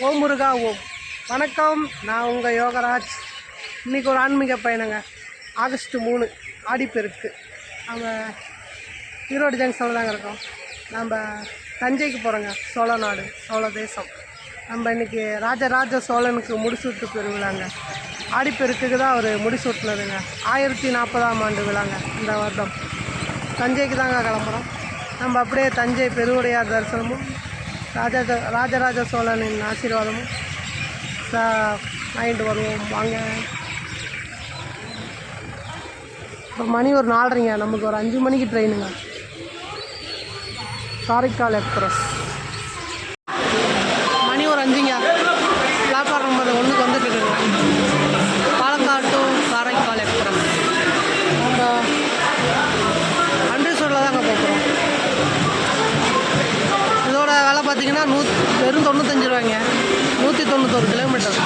ஓம் முருகா ஓம். வணக்கம், நான் உங்கள் யோகராஜ். இன்றைக்கி ஒரு ஆன்மீக பயணங்க. ஆகஸ்ட் 3 ஆடிப்பெருக்கு. நம்ம ஈரோடு ஜங்ஷனில் தாங்க இருக்கோம். நம்ம தஞ்சைக்கு போகிறோங்க. சோழ நாடு, சோழ தேசம். நம்ம இன்றைக்கி ராஜராஜ சோழனுக்கு முடிசூட்டு பெருவிழாங்க. ஆடிப்பெருக்குக்கு தான் அவர் முடிசூட்டினதுங்க. 1040ஆம் ஆண்டு விழாங்க இந்த வருடம். தஞ்சைக்கு தாங்க கிளம்புறோம். நம்ம அப்படியே தஞ்சை பெருவுடையார் தரிசனமும் ராஜராஜ சோழனின் ஆசீர்வாதமும் வாங்கிட்டு வருவோம் வாங்க. இப்போ மணி ஒரு 4:30ங்க. நமக்கு ஒரு 5 மணிக்கு ட்ரெயினுங்க. காரைக்கால் எக்ஸ்பிரஸ். மணி ஒரு 5ங்க. பிளாட்ஃபார்ம் நம்பர் 1க்கு வந்துட்டு இருக்குங்க. Palakkad to Karaikal express. நம்ம அண்டேஸ்வரில் தாங்க போகிறோம். இதோட வேலை பார்த்தீங்கன்னா வெறும் 95 ரூபாய்ங்க. 191 கிலோமீட்டர்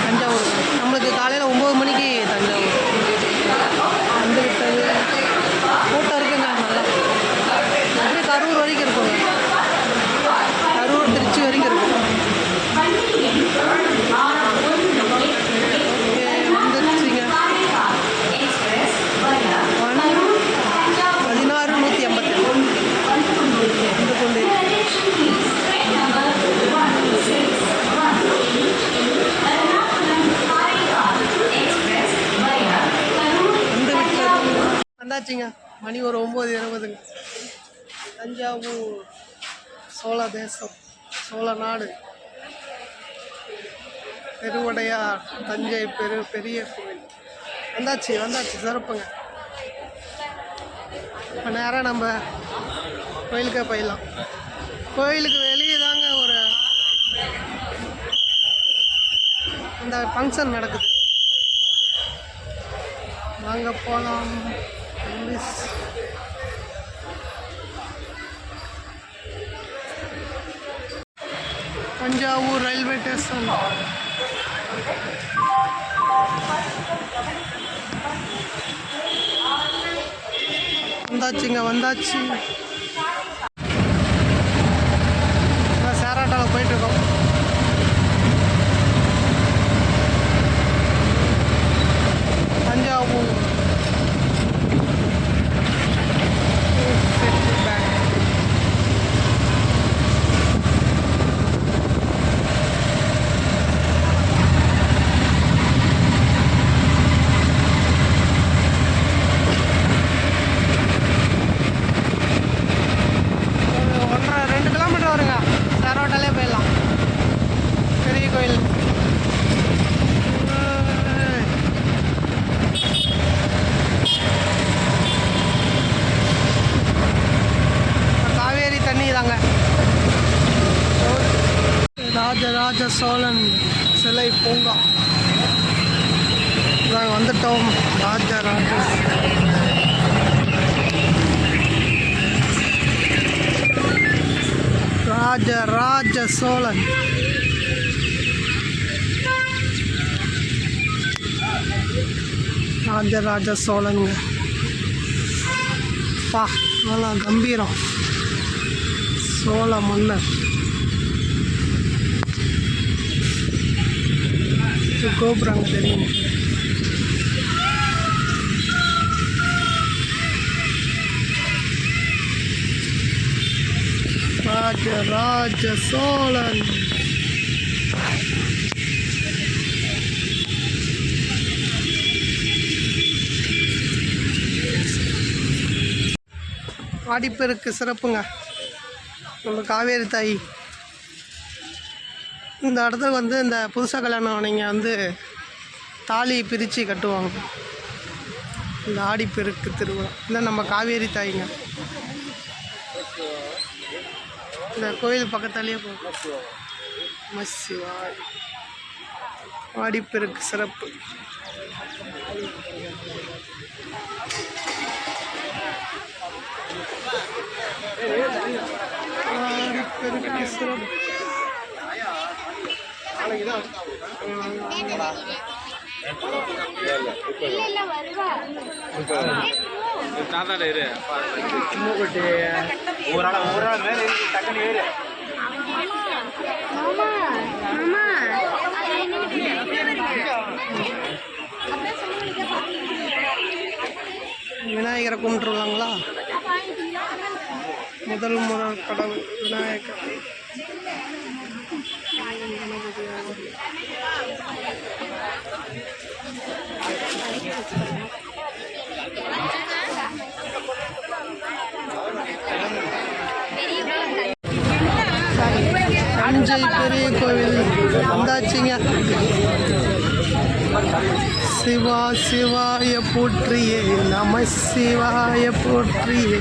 தஞ்சாவூர். நம்மளுக்கு காலையில் 9 மணிக்கு தஞ்சாவூர் வந்துவிட்டது. கூட்டம் இருக்குங்க நல்லா. அப்படியே கரூர் வரைக்கும் இருக்குங்க. கரூர் திருச்சி வரைக்கும் இருக்கும். வந்துருச்சுங்க. 16,188 வந்து கொண்டு வந்தாச்சுங்க. மணி ஒரு 9:20ங்க. தஞ்சாவூர் சோழ தேசம், சோழ நாடு, பெருவுடையார் தஞ்சை பெரிய கோவில். வந்தாச்சு சிறப்புங்க. இப்போ நேரம் நம்ம கோயிலுக்கே போயிடலாம். கோயிலுக்கு வெளியே தாங்க ஒரு இந்த ஃபங்க்ஷன் நடக்குது. வாங்க போகலாம். Thanjavur railway station. வந்தாச்சு. சேராட்டாவில் போயிட்டுருக்கோம். தஞ்சாவூர் ராஜராஜ சோழன் சிலை பூங்கா நாங்கள் வந்துட்டோம். ராஜராஜ சோழன். ராஜராஜ சோழனுங்க. பா நல்லா கம்பீரம். சோழ மன்னர். கோபுரங்க தெரியும். ராஜராஜ சோழன். ஆடிப்பெருக்கு சிறப்புங்க. நம்ம காவேரி தாய் இந்த இடத்துல வந்து இந்த புதுசாக கல்யாணம் நீங்கள் வந்து தாலி பிரித்து கட்டுவாங்க. இந்த ஆடிப்பெருக்கு திருவிழா இல்லை நம்ம காவேரி தாய்ங்க. இந்த கோயில் பக்கத்தாலேயே போகும். சிவாய். ஆடிப்பெருக்கு சிறப்பு. ஆடிப்பெருக்கு சிறப்பு. ஒரு ஆள் மேலே டக்குன்னு ஏறு. விநாயகரை கும்பிட்டுருவாங்களா? முதல் கடவுள் விநாயகர். தஞ்சை பெரிய கோவில் வந்தாச்சுங்க. சிவா சிவாய போற்றியே நம சிவாய போற்றியே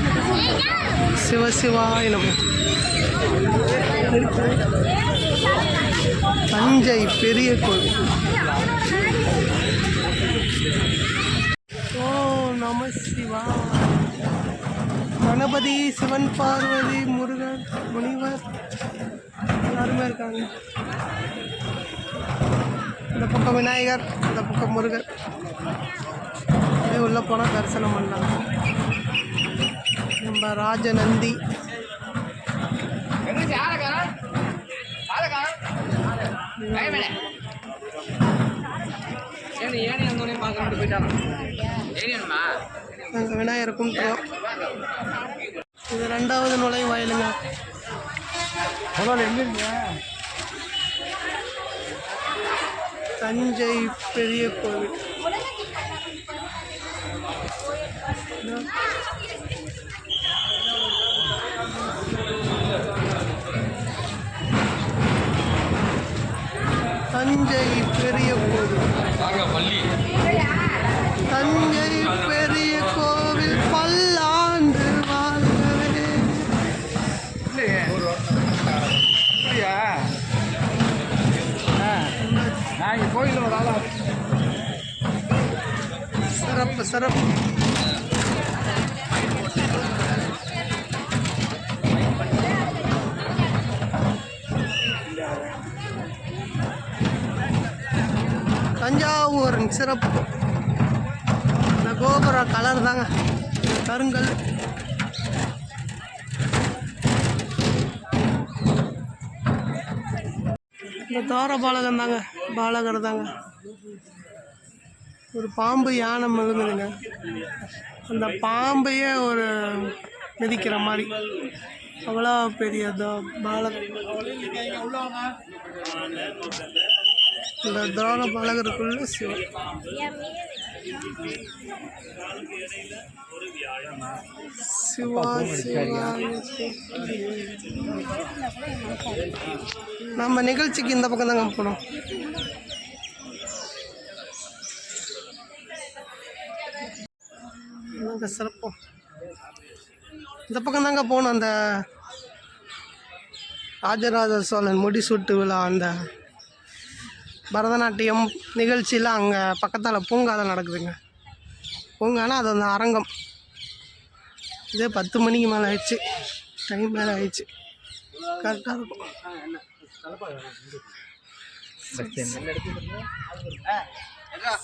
சிவசிவாய நம. தஞ்சை பெரிய கோவில். ஓ நம சிவா. கணபதி, சிவன், பார்வதி, முருகன், முனிவர் எல்லாருமே இருக்காங்க. இந்த பக்கம் விநாயகர், இந்த பக்கம் முருகர். அப்படியே உள்ளே போனால் தரிசனம் பண்ணலாம். நம்ம ராஜநந்தி. நாங்கள் விநாயகரை கும்பிட்டுருவோம். இது 2வது நுழைவாயிலுங்க. தஞ்சை பெரிய கோவில். தஞ்சை பெரிய கோவில். தஞ்சை பெரிய கோவில் பல்லாண்டு வாழ்கவே. சிறப்பு சிறப்பு. தஞ்சாவூரின் சிறப்பு இந்த கோபுர கலர் தாங்க, கருங்கல். இந்த தோர பாலகன் தாங்க, பாலகர் தாங்க. ஒரு பாம்பு யானை மெழுங்குதுங்க. அந்த பாம்பையே ஒரு மிதிக்கிற மாதிரி அவ்வளோ பெரிய பாலகர். இந்த தோர பாலகருக்குள்ள சிவன். சிவா சிவா. நம்ம நிகழ்ச்சிக்கு இந்த பக்கம் தாங்க போனோம். சிறப்பு இந்த பக்கம் தாங்க போகணும். அந்த ராஜராஜ சோழன் முடிசூட்டு விழா, அந்த பரதநாட்டியம் நிகழ்ச்சியெலாம் அங்கே பக்கத்தால் பூங்காதான் நடக்குதுங்க. பூங்கானா அது அந்த அரங்கம். இதே 10 மணிக்கு மேலே ஆயிடுச்சு, டைம் மேலே ஆயிடுச்சு. கரெக்டாக இருக்கும்.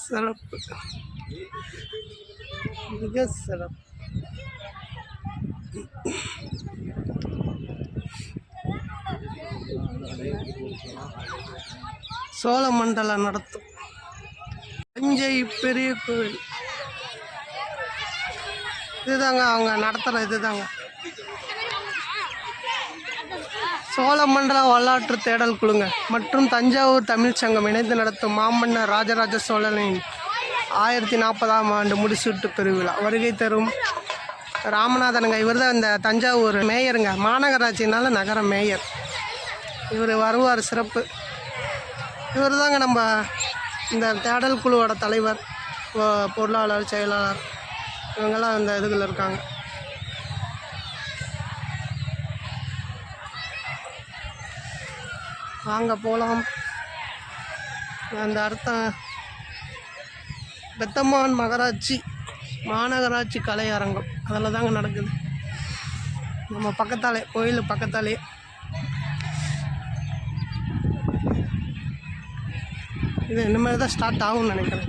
சிறப்பு மிக சிறப்பு. சோழமண்டலம் நடத்தும் தஞ்சை பெரிய கோவில். இதுதாங்க அவங்க நடத்துகிற இதுதாங்க. சோழமண்டல வரலாற்று தேடல் குழுங்க மற்றும் தஞ்சாவூர் தமிழ் சங்கம் இணைந்து நடத்தும் மாமன்னர் ராஜராஜ சோழனின் 1040ஆம் ஆண்டு முடிசூட்டு பெருவிழா. வருகை தரும் ராமநாதனுங்க. இவர் தான் இந்த தஞ்சாவூர் மேயருங்க, மாநகராட்சினால நகர மேயர். இவர் வருவார். சிறப்பு. இவர் தாங்க நம்ம இந்த தேடல் குழுவோட தலைவர், பொருளாளர், செயலாளர், இவங்கெல்லாம் இந்த இதுகளில் இருக்காங்க. வாங்க போகலாம். அந்த அர்த்தம் பெத்தம்மான் மாநகராட்சி கலை அரங்கம் அதில் தாங்க நடக்குது. நம்ம பக்கத்தாலே, கோயில் பக்கத்தாலே. இது இனிமேல் தான் ஸ்டார்ட் ஆகும்னு நினைக்கிறேன்.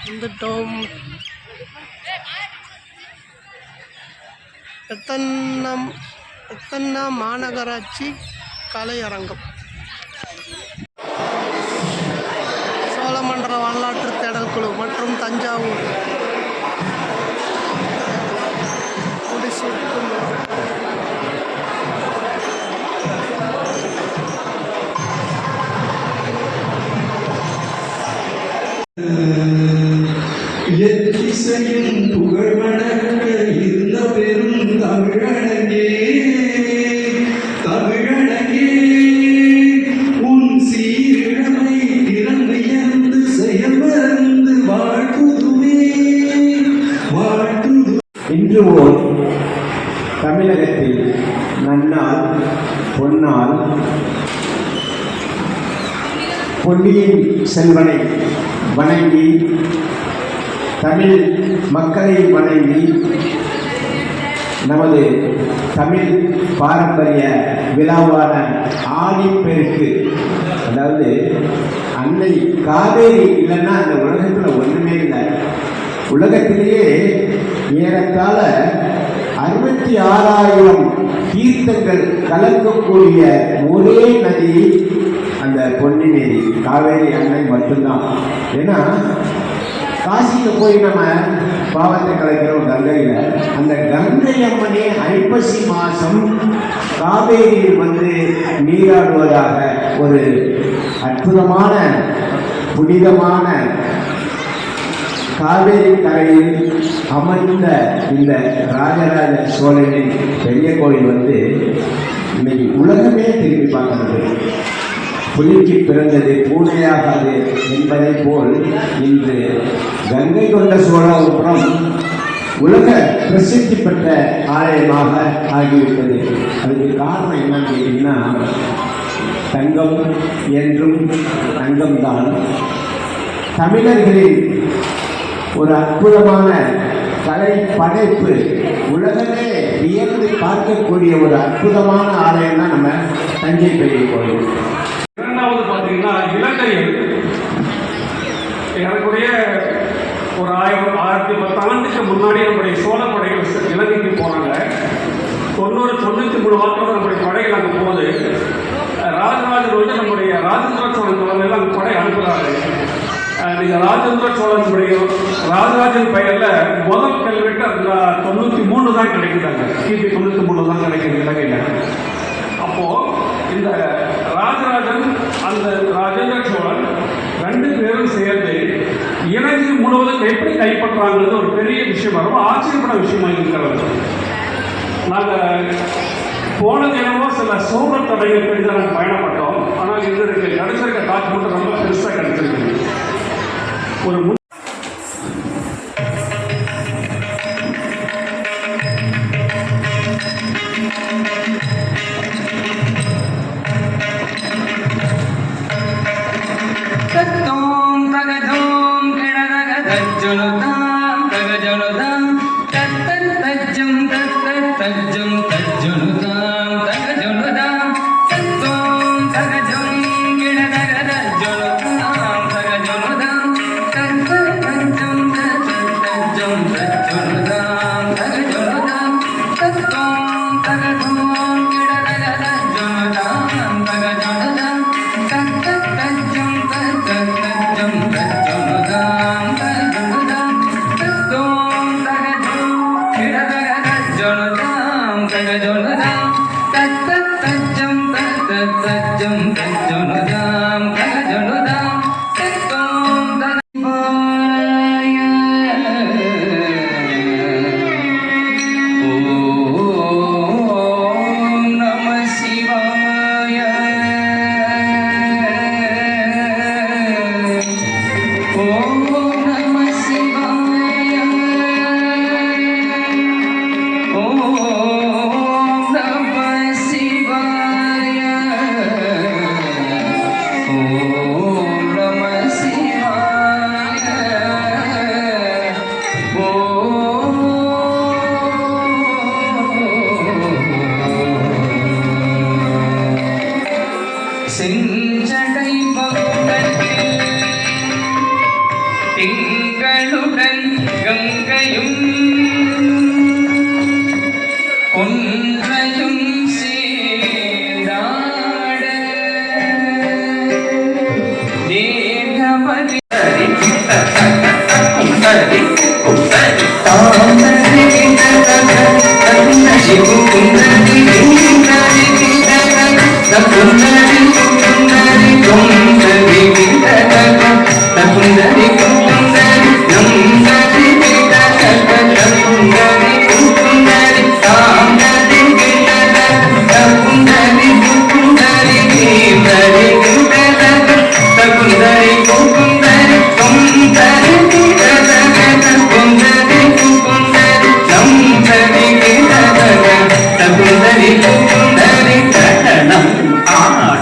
வந்துட்டோம். பெத்தன்னா மாநகராட்சி கலை அரங்கம். சோழமண்டல வரலாற்று தேடல் குழு மற்றும் தஞ்சாவூர் இசையும் புகழ் வணக்க இருந்த பெரும் தமிழனங்கே தமிழனங்கே உன் சீரிழமை திறமையந்து செயல்மறந்து வாழ்த்துதுமே வாழ்த்துது. இன்று ஓர் தமிழகத்தில் நன்னால் பொன்னால் பொன்னியின் செல்வனை வணங்கி தமிழ் மக்களை வணங்கி நமது தமிழ் பாரம்பரிய விழாவான ஆடிப்பெருக்கு, அதாவது அன்னை காவேரி இல்லைன்னா அந்த உலகத்தில் ஒன்றுமே இல்லை. உலகத்திலேயே ஏறத்தாழ 66,000 தீர்த்தங்கள் கலக்கக்கூடிய ஒரே நதி அந்த பொன்னிநேரி காவேரி அன்னை மட்டும்தான். ஏன்னா காசிக்கு போய் நம்ம பாவத்தை கலைக்கிறோம் கங்கையில். அந்த கங்கை அம்மனே ஐப்பசி மாதம் காவேரியில் வந்து நீராடுவதாக ஒரு அற்புதமான புனிதமான காவேரி கரையில் அமர்ந்த இந்த ராஜராஜ சோழனின் பெரிய கோயில் வந்து இன்னைக்கு உலகமே திரும்பி பார்க்கிறது. புலிக்கு பிறந்தது பூனையாகாது என்பதை போல் இன்று கங்கை கொண்ட சோழபுரம் உலக பிரசித்தி பெற்ற ஆலயமாக ஆகிவிட்டது. அதுக்கு காரணம் என்னன்னு கேட்டீங்கன்னா, தங்கம் என்றும் தங்கம்தான். தமிழர்களின் ஒரு அற்புதமான கலை படைப்பு உலகமே வியந்து பார்க்கக்கூடிய ஒரு அற்புதமான ஆலயம் தான் நம்ம தஞ்சை பெரிய கோயில். இரண்டாவது பார்த்தீங்கன்னா இலங்கையில் ஏறக்குறைய ஒரு 1010 ஆண்டுக்கு முன்னாடி நம்முடைய சோழ படைகள் இலங்கைக்கு போனாங்க. 93 வாரத்தோடு நம்முடைய படைகள் அங்கே போகுது. ராஜராஜர் வந்து நம்முடைய ராஜேந்திர சோழன் தலைமையில் அந்த படை அனுப்புகிறாரு. நீங்கள் ராஜேந்திர சோழனுடைய ராஜராஜன் பெயரில் முதல் கல்வெட்டு அந்த 93 தான் கிடைக்குதாங்க. கிபி 93 தான் கிடைக்குது இலங்கையில். அப்போது இந்த ராஜராஜன் அந்த ராஜேந்திர சோழன் 2 பேரும் சேர்ந்து இலங்கை முழுவதும் எப்படி கைப்பற்றாங்கிறது ஒரு பெரிய விஷயம், ரொம்ப ஆச்சரியப்பட விஷயமா இருக்கிறது. நாங்கள் போன தினமோ சில சோழ தடைகள் பற்றி தான் நாங்கள் பயணப்பட்டோம். ஆனால் இதற்கு கிடைச்சிருக்க டாக்குமெண்ட் ரொம்ப பெருசாக கிடைச்சிருக்கு. ஒரு Thank you.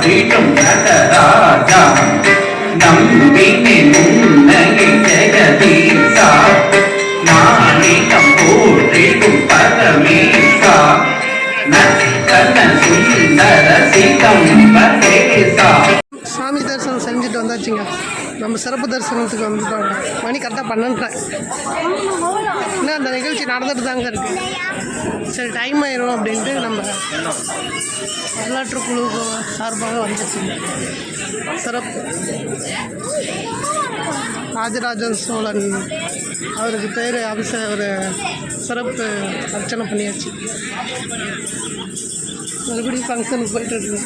மாறிடும் நடராஜா நம்பினே முன்னகை ஜெகதீசா மாணிக்கம் போற்றிடும் பரமேசா நக்கன சுந்தர சிதம்பரேசா. சாமி தரிசனம் செஞ்சுட்டு வந்தாச்சுங்க. நம்ம சிறப்பு தரிசனத்துக்கு வந்துட்டோம். மணி கரெக்டாக 12. இன்னும் அந்த நிகழ்ச்சி நடந்துட்டு தாங்க இருக்குது. சரி டைம் ஆயிரும் அப்படின்ட்டு நம்ம வரலாற்று குழு சார்பாக வந்துச்சுங்க. சிறப்பு ராஜராஜ சோழன் அவருக்கு பேர் ஒரு சிறப்பு அர்ச்சனை பண்ணியாச்சு. மறுபடியும் ஃபங்க்ஷனுக்கு போயிட்டு இருக்குங்க.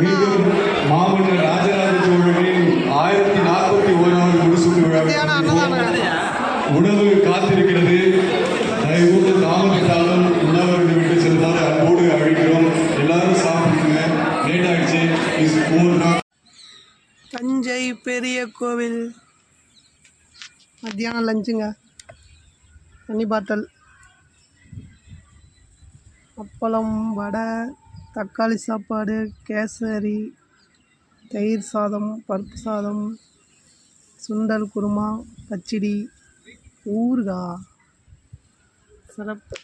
மீண்டும் மாமன்னர் ராஜராஜ சோழனின் 1041வது முடிசூட்டு விழாவிற்கு உணவு காத்திருக்கிறது. தயவுக்கு தாமதித்தாலும் உணவருந்து விட்டு செல்லுமாறு அன்போடு அழைக்கிறோம். எல்லாரும் சாப்பிடுங்க. லேட் ஆயிடுச்சு. தஞ்சை பெரிய கோவில் மத்தியானம் லஞ்சுங்க. தண்ணி பாட்டல், அப்பளம், வடை, தக்காளி சாப்பாடு, கேசரி, தயிர் சாதம், பருப்பு சாதம், சுண்டல் குருமா, பச்சடி, ஊறுகாய். சிறப்பு.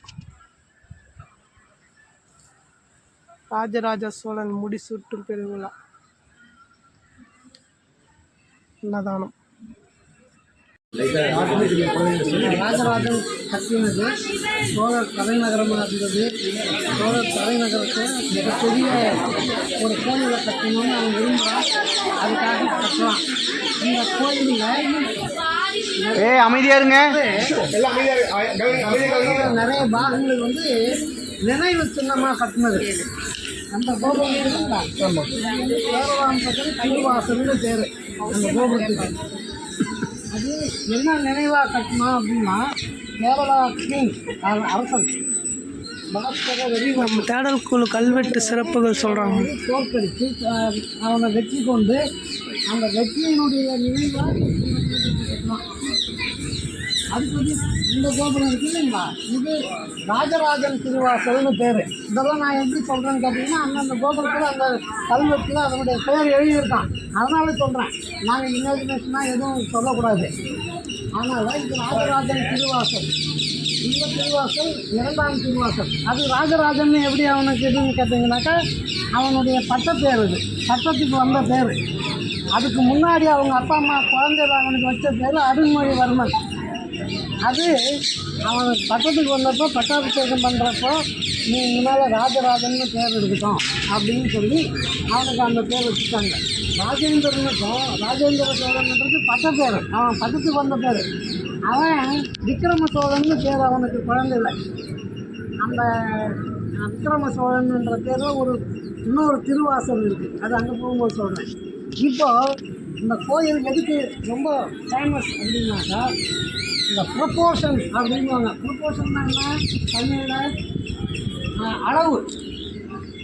ராஜராஜ சோழன் முடிசூட்டும் பெருவிழா அன்னதானம். ராஜராஜன் கட்டினது சோழர் தலைநகரமாக இருந்தது. சோழர் தலைநகரத்தை மிகப்பெரிய ஒரு கோயிலை கட்டணும்னு அவங்க விரும்புகிறான். அதுக்காக கட்டலாம். இந்த கோயிலில் அமைதியா இருங்க. நிறைய பாகங்கள் நினைவு சின்னமாக கட்டினது. அந்த கோபுரம் திருவாசல்னு பேர் அந்த கோபுரத்துக்கு. அது என்ன நினைவாக கட்டணும் அப்படின்னா, கேரளா கிங் அரசன் நம்ம தேடல் குழு கல்வெட்டு சிறப்புகள் சொல்கிறாங்க. தோற்கடித்து அவனை வெற்றி கொண்டு அந்த வெற்றியினுடைய நினைவாக கட்டணும். அதுக்கு இந்த கோபுரம் இருக்கு இல்லைங்களா, இது ராஜராஜன் திருவாசல்னு பேர். இதெல்லாம் நான் எப்படி சொல்கிறேன்னு கேட்டிங்கன்னா, அந்தந்த கோபுரத்தில் அந்த கல்வெட்டில் அதனுடைய பெயர் எழுதியிருக்கான். அதனால சொல்கிறேன். நாங்கள் இமேஜினேஷனாக எதுவும் சொல்லக்கூடாது. அதனால் இது ராஜராஜன் திருவாசல். இந்த திருவாசல் 2ஆம் திருவாசல். அது ராஜராஜன் எப்படி அவனுக்கு எதுன்னு கேட்டிங்கனாக்கா, அவனுடைய பட்டப்பேர். இது பட்டத்துக்கு வந்த பேர். அதுக்கு முன்னாடி அவங்க அப்பா அம்மா குழந்தைகள் அவனுக்கு வச்ச பேர் அருண்மொழிவர்மன். அது அவனுக்கு பட்டத்துக்கு வந்தப்போ பட்டாபிஷேகம் பண்ணுறப்போ, நீ இனிமேல் ராஜராஜன்னு பேர் எடுக்கட்டும் அப்படின்னு சொல்லி அவனுக்கு அந்த பேர் வச்சுட்டாங்க. ராஜேந்திரனுக்கும் ராஜேந்திர சோழன்ன்றது பட்டப்பேர். அவன் பட்டத்துக்கு வந்த பேர். அவன் விக்ரம சோழன்னு பேர் அவனுக்கு குழந்தைல. அந்த விக்ரம சோழன்ன்ற பேரில் இன்னொரு திருவாசல் இருக்குது. அது அங்கே போகும்போது சொல்கிறேன். இப்போது இந்த கோயில் எதுக்கு ரொம்ப ஃபேமஸ் அப்படின்னாக்கா, இந்த ப்ரொப்போர்ஷன் அப்படின்வாங்க. ப்ரொப்போர்ஷன்னா என்ன தமிழில்? அளவு.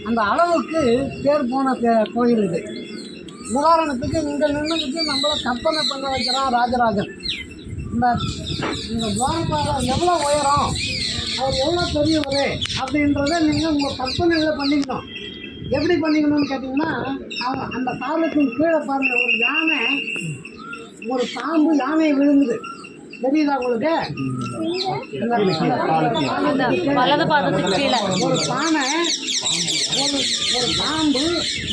அந்த அளவுக்கு பேர் போன கோயில் இது. உதாரணத்துக்கு இங்கே நின்றுக்கிட்டு நம்மளை கற்பனை பண்ண வைக்கிறான் ராஜராஜன். இந்த துவாரபாலம் எவ்வளோ உயரம், அவர் எவ்வளோ பெரியவர் அப்படின்றத நீங்கள் உங்கள் கற்பனையில் பண்ணிக்கணும். எப்படி பண்ணிக்கணும்னு கேட்டிங்கன்னா, அந்த பாலத்தின் கீழே பாருங்கள், ஒரு யானை, ஒரு பாம்பு யானையை விழுங்குது. தெரியுதா உங்களுக்கு? வலது பாதத்துக்கு கீழே ஒரு பானை, ஒரு பாம்பு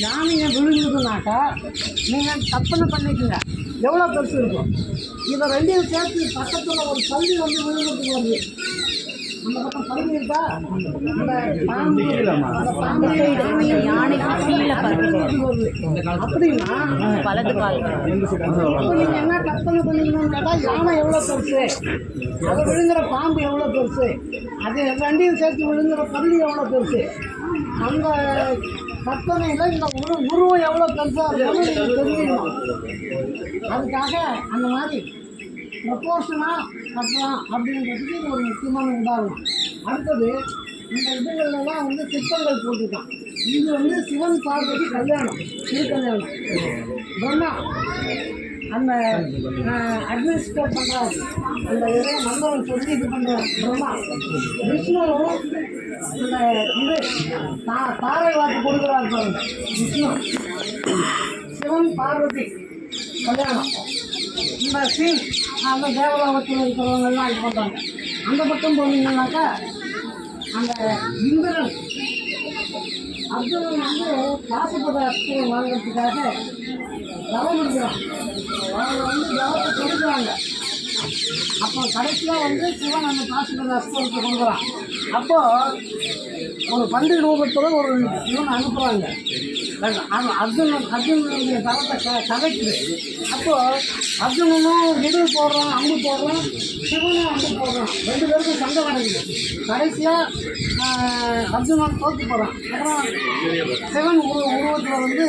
யானையை விழுங்குதுனாக்கா நீங்கள் கற்பனை பண்ணிக்கோங்க எவ்வளோ பெருசு இருக்கும். இதை ரெண்டையும் சேர்த்து பக்கத்தில் ஒரு பள்ளி வந்து விழுந்துட்டு வருது. அந்த பக்கம் பள்ளி இருக்கா, அந்த பாம்பு அந்த பாம்பு யானைக்கு கீழே வருது. அப்படின்னா வலது கால் இப்போ நீங்கள் என்ன கற்பனை பண்ணிக்கணும்னு கேட்டால் யானை எவ்வளோ பெருசு, அது விழுங்குற பாம்பு எவ்வளோ பெருசு, அது ரெண்டையும் சேர்த்து விழுங்குற பள்ளி எவ்வளோ பெருசு, அந்த கற்பனையில் இந்த உருவம் எவ்வளோ பெருசாக இருந்தாலும் நீங்கள் தெரிஞ்சுக்கணும். அதுக்காக அந்த மாதிரி ப்ரொபோர்ஷனாக கட்டலாம் அப்படின்றதுக்கு இது ஒரு முக்கியமான உதாரணம். அடுத்தது இந்த இதுகளெல்லாம் வந்து சிற்பங்கள் போட்டிருக்கான். இது வந்து சிவன் பார்வதி கல்யாணம், திருக்கல்யாணம். பிரம்மா அந்த அட்மினிஸ்ட்ரேட் பண்ணுறாரு, அந்த இதே மந்திரம் சொல்லி இது பண்ணுறாரு பிரம்மா. விஷ்ணுவும் அந்த இது தாரை வாக்கு கொடுக்குறாரு பாருங்க விஷ்ணு. சிவன் பார்வதி கல்யாணம். இந்த சீன் அந்த தேவலோகத்தில் இருக்கிறவங்கெல்லாம் இது பண்ணுறாங்க. அந்த பக்கம் போனீங்கன்னாக்கா அந்த இந்திரன் அர்ஜுனன் வந்து பாசுபத அஸ்திரம் வாங்கிறதுக்காக தவம் இருக்கிறான். அவங்க வந்து தவத்தை கொடுக்குறாங்க. அப்போ கடைசியாக வந்து சிவன் அந்த பாசுபத அஸ்திரத்தை கொடுக்குறான். அப்போது ஒரு பண்டிகை ரூபத்தில் ஒரு இவன் அனுப்புகிறாங்க. அர்ஜுனனுடைய தவத்தை கதைக்குது. அப்போது அர்ஜுனனும் விடு போடுறான், அம்பு போடுறான், சிவனும் அம்பு போடுறான். ரெண்டு பேருக்கும் சண்டை நடக்குது. கடைசியாக அர்ஜுனன் தோற்று போகிறான். அப்புறம் சிவன் உருவத்தில் வந்து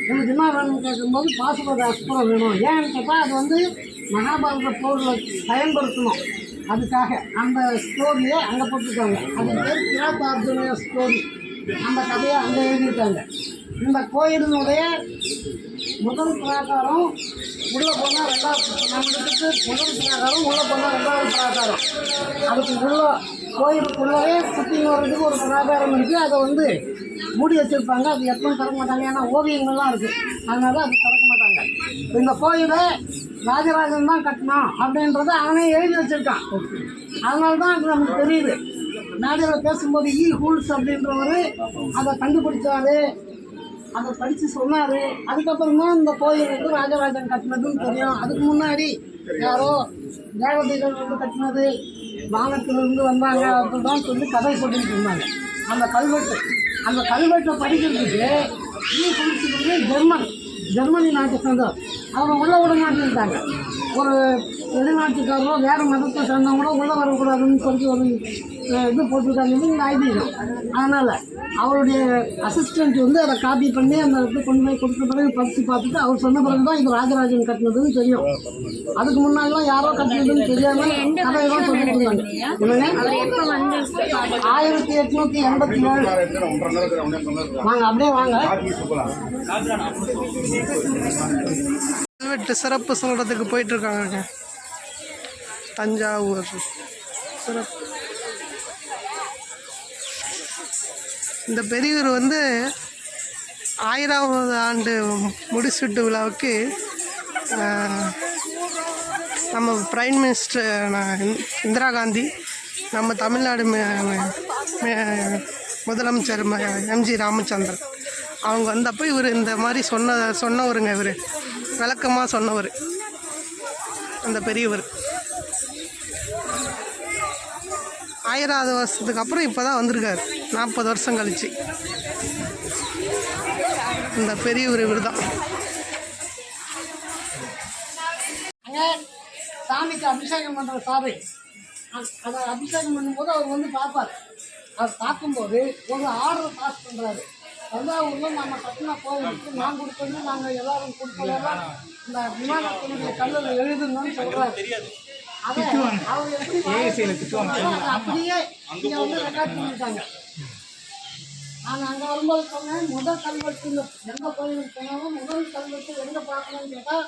எனக்கு என்ன வேணும்னு கேட்கும்போது பாசுபத அஸ்திரம் வேணும். ஏன்னு கேட்டால் அது வந்து மகாபாரத போரில் பயன்படுத்தணும். அதுக்காக அந்த ஸ்டோரியை அங்கே போட்டிருக்காங்க. அது பேர் கிராத்தார்ஜுனிய ஸ்டோரி. அந்த கதையை அங்கே எழுதியிருக்காங்க. இந்த கோயிலினுடைய முதல் பிராகாரம் உள்ளே போனால் ரெண்டாவது, நம்மளுக்கு முதல் பிராகாரம் உள்ளே போனால் ரெண்டாவது பிராகாரம். அதுக்கு உள்ள கோயிலுக்குள்ளவே சுற்றி வர்றதுக்கு ஒரு பிராகாரம் இருக்குது. அதை வந்து மூடி வச்சுருப்பாங்க. அது எப்பவும் திறக்க மாட்டாங்க, ஏன்னா ஓவியங்கள்லாம் இருக்குது, அதனால அது திறக்க மாட்டாங்க. இந்த கோயிலை ராஜராஜன் தான் கட்டணும் அப்படின்றத அவனே எழுதி வச்சுருக்கான். அதனால தான் அது நமக்கு தெரியுது. நாடியில் பேசும்போது ஹூல்ஸ் அப்படின்றவர் அதை கண்டுபிடிச்சாரு, அதை படித்து சொன்னார். அதுக்கப்புறம் தான் இந்த கோயில் வந்து ராஜராஜன் கட்டினதுன்னு தெரியும். அதுக்கு முன்னாடி யாரோ தேவதைகள் வந்து கட்டினது, வானத்திலிருந்து வந்தாங்க அப்படின்னு தான் சொல்லி கதை சொல்லிட்டு இருந்தாங்க. அந்த கல்வெட்டை படிக்கிறதுக்கு ஜெர்மனி நாட்டை சேர்ந்தவர். அவங்க உள்ளே விட மாட்டேன்ட்டாங்க. ஒரு வெளிநாட்டுக்காரரோ வேறு மதத்தை சேர்ந்தவங்களோ உள்ளே வரக்கூடாதுன்னு சொல்லி ஒரு இது போட்டிருக்காங்க. இந்த ஐதீகம். அதனால் அவருடைய அசிஸ்டண்ட் வந்து அதை காப்பி பண்ணி அந்த இது கொண்டு போய் கொடுத்த பிறகு படித்து பார்த்துட்டு அவர் சொன்ன பிறகு தான் இது ராஜராஜன் கட்டினதுன்னு தெரியும். அதுக்கு முன்னாடிலாம் யாரோ கட்டினதுன்னு தெரியாமல் கதையெல்லாம் சொல்லிட்டு இருந்தாங்க. 1887. வாங்க அப்படியே வாங்க. கல்வெட்டு சிறப்பு சொல்கிறதுக்கு போயிட்டுருக்காங்க. தஞ்சாவூர் சிறப்பு. இந்த பெரியவர் வந்து 1000வது ஆண்டு முடிசூட்டு விழாவுக்கு நம்ம பிரைம் மினிஸ்டர் இந்திரா காந்தி, நம்ம தமிழ்நாடு முதலமைச்சர் எம்ஜி ராமச்சந்திரன் அவங்க வந்தப்போ இவர் இந்த மாதிரி சொன்னவருங்க. இவர் விளக்கமாக சொன்னவர் அந்த பெரியவர். 1000வது வருஷத்துக்கு அப்புறம் இப்போ தான் வந்திருக்காரு, 40 வருஷம் கழிச்சு. இந்த பெரியவர் இவர் தான். சாமிக்கு அபிஷேகம் பண்ணுற சாதை, அதை அபிஷேகம் பண்ணும்போது அவர் வந்து பார்ப்பார். அவர் பார்க்கும்போது ஒரு ஆர்டர் பாஸ் பண்ணுறாரு. தஞ்சாவூரில் நம்ம கட்டின கோவிலுக்கு நான் கொடுத்தது நாங்கள் எல்லாரும் கொடுக்கலாம், இந்த விமானத்தினுடைய கல்லில் எழுதுங்கன்னு சொல்கிறாரு. அதை அவங்க எப்படி அப்படியே இங்கே வந்து ரெக்கார்ட் பண்ணிட்டாங்க. நான் அங்கே வரும்போது சொன்னேன், முதல் கல்வெட்டு எந்த கோயிலுக்கு போனாலும் முதல் கல்வெட்டு எங்கே பார்க்கணும்னு கேட்டால்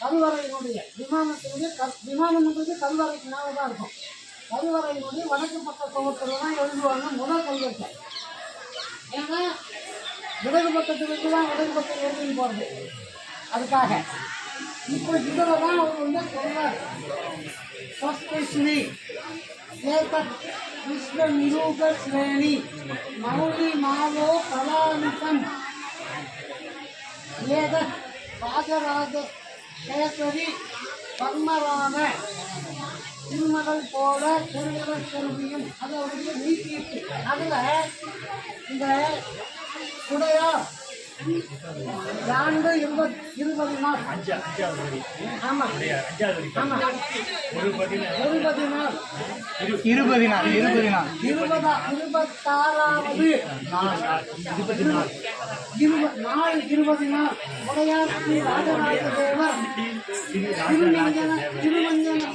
கல்வரையினுடைய விமானம்ன்றது கல்வரைக்கு மேலே தான் இருக்கும். கல்வரையினுடைய வடக்கு பக்க கோவத்தில் தான் எழுதுவாங்க முதல் கல்வெட்டை. ஏன்னா இடது பக்கத்துக்கு தான் இடது பக்கம் எழுதின்னு போகிறது. அதுக்காக இப்போ இதில் தான் அவர் வந்து சொல்கிறார், கிருஷ்ண நிரூப ஸ்ரேணி மௌலி மாவோ கலாநிதம் ஏத ராஜராஜ கேசரி பர்மரான திருமகள் போல திருமண செல்வியும் அதை வந்து நீக்கிட்டு அதில் இந்த உடையார் ஆண்டு 20 நாள் ஆமாம் ஆமாம் 26வது நாள் 20 நாள் உடையார் ஸ்ரீ ராஜராஜ தேவர் திருமஞ்சன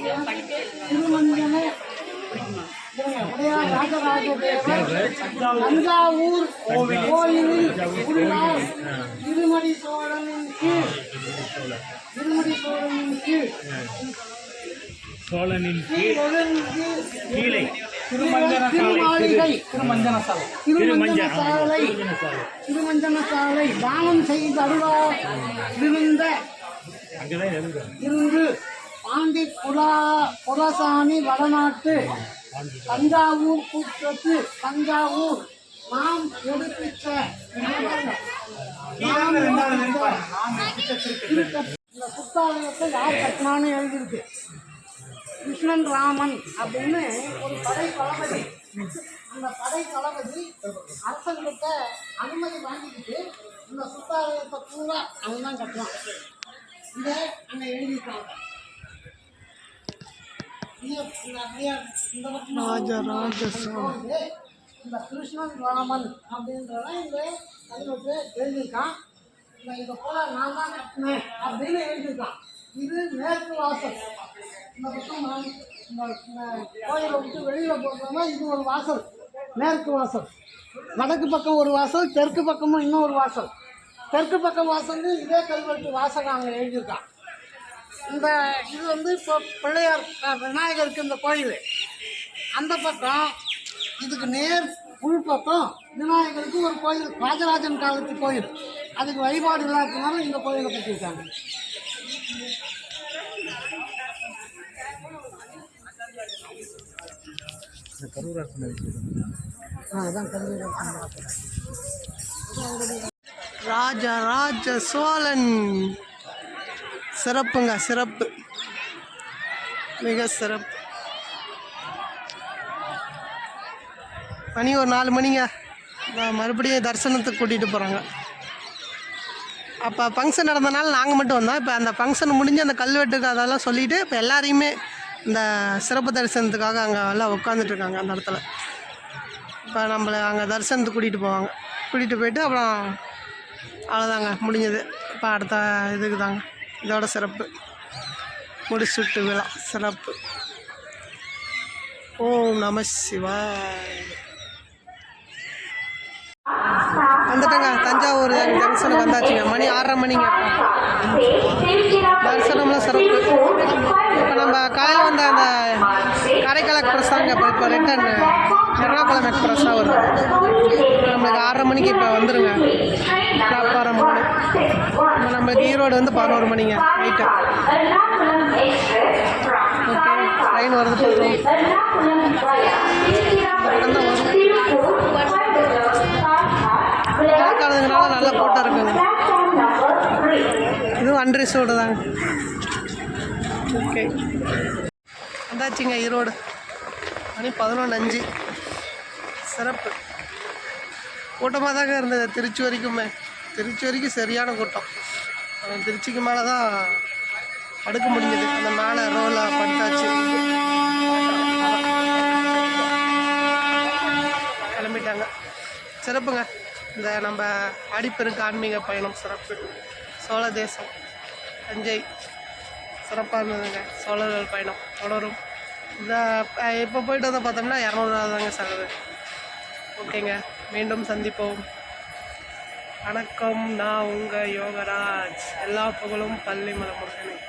உடையார் ராஜராஜ தேவர் தஞ்சாவூர் கோயிலில் உள்ள திருமடி சோழனின் கீழே திருமஞ்சன சாலை தானம் செய்து அருளாயிருந்த இருந்து பாண்டி புலசாமி வடநாட்டு தஞ்சாவூர் கூட்டத்து தஞ்சாவூர் நாம் எடுப்பிச்ச இந்த புத்தாலயத்தை யார் கட்டினான்னு எழுதியிருக்கு. கிருஷ்ணன் ராமன் அப்படின்னு ஒரு படை தளபதி. அந்த படை தளபதி அரசன்கிட்ட அனுமதி வாங்கிக்கிட்டு இந்த புத்தாலயத்தை பூரா அவன் தான் கட்டுவான். இதை அங்கே எழுதியிருக்காங்க. இந்த கிருஷ்ணன் ராமன் அப்படின்றதான் இந்த கல்வெட்டு எழுதியிருக்கான். இதை போல நான் தான் கட்டினேன் அப்படின்னு எழுதியிருக்கான். இது மேற்கு வாசல். இந்த பக்கம் இந்த கோயிலை விட்டு வெளியில் போகிறோம்னா இது ஒரு வாசல், மேற்கு வாசல். வடக்கு பக்கம் ஒரு வாசல், தெற்கு பக்கமும் இன்னொரு வாசல். தெற்கு பக்கம் வாசல் இதே கல்வெட்டு வாசகம் அங்கே எழுதியிருக்கான். இந்த இது வந்து இப்போ பிள்ளையார் விநாயகருக்கு இந்த கோயில். அந்த பக்கம் இதுக்கு நேர் உள் பக்கம் விநாயகருக்கு ஒரு கோயில், ராஜராஜன் காலத்து கோயில். அதுக்கு வழிபாடு இல்லாததுனால இந்த கோயிலை கட்டியிருக்காங்க. ராஜராஜ சோழன் சிறப்புங்க, சிறப்பு, மிக சிறப்பு. மணி ஒரு 4 மணிங்க. மறுபடியும் தரிசனத்துக்கு கூட்டிகிட்டு போகிறாங்க. அப்போ ஃபங்க்ஷன் நடந்தனால நாங்கள் மட்டும் வந்தோம். இப்போ அந்த ஃபங்க்ஷன் முடிஞ்சு அந்த கல்வெட்டுக்கு அதெல்லாம் சொல்லிவிட்டு இப்போ எல்லாரையுமே இந்த சிறப்பு தரிசனத்துக்காக அங்கே எல்லாம் உட்காந்துட்ருக்காங்க அந்த இடத்துல. இப்போ நம்மளை அங்கே தரிசனத்துக்கு கூட்டிகிட்டு போவாங்க. கூட்டிகிட்டு போயிட்டு அப்புறம் அவ்வளோதாங்க, முடிஞ்சது. இப்போ அடுத்த இதுக்கு தாங்க இதோட சிறப்பு முடிச்சுட்டு விழா சிறப்பு. ஓம் நம சிவாய். வந்துட்டேங்க, தஞ்சாவூர் ஜங்ஷனுக்கு வந்தாச்சுங்க. மணி 6:30 மணிங்க. தரிசனம்லாம் சிறப்பு. இப்போ நம்ம காலையில் வந்த அந்த காரைக்கால் எக்ஸ்பிரஸ் தாங்க இப்போ ரிட்டன் எர்ணாகுளம் எக்ஸ்பிரஸாக வருது. நம்மளுக்கு 6:30 மணிக்கு இப்போ வந்துடுங்க. பிளாட்ஃபாரம் 3. இப்போ நம்மளுக்கு ஈரோடு வந்து 11 மணிங்க நைட்டு. ஓகே, ட்ரெயின் வருது பார்ப்போம். மழைக்காலதுனால நல்லா போட்டோ இருக்குங்க. இதுவும் அன்ரிசோடு தாங்க. ஓகே, வந்தாச்சுங்க ஈரோடு. மணி 11:05. சிறப்பு கூட்டமாக தாங்க இருந்தது. திருச்சி வரைக்கும் சரியான கூட்டம். திருச்சிக்கு மேலே தான் படுக்க முடிஞ்சது. அந்த மேலே ரோவில் படுத்தாச்சு. கிளம்பிட்டாங்க. சிறப்புங்க. இந்த நம்ம ஆடிப்பெருக்கு ஆன்மீக பயணம் சிறப்பு. சோழ தேசம் தஞ்சை சிறப்பாக இருந்ததுங்க. சோழர்கள் பயணம் தொடரும். இந்த இப்போ போயிட்டு வந்து பார்த்தோம்னா 200 தாங்க செலவு. ஓகேங்க, மீண்டும் சந்திப்போம். வணக்கம். நான் உங்கள் யோகராஜ். எல்லா புகழும் பள்ளிமலை முருகனுக்கு.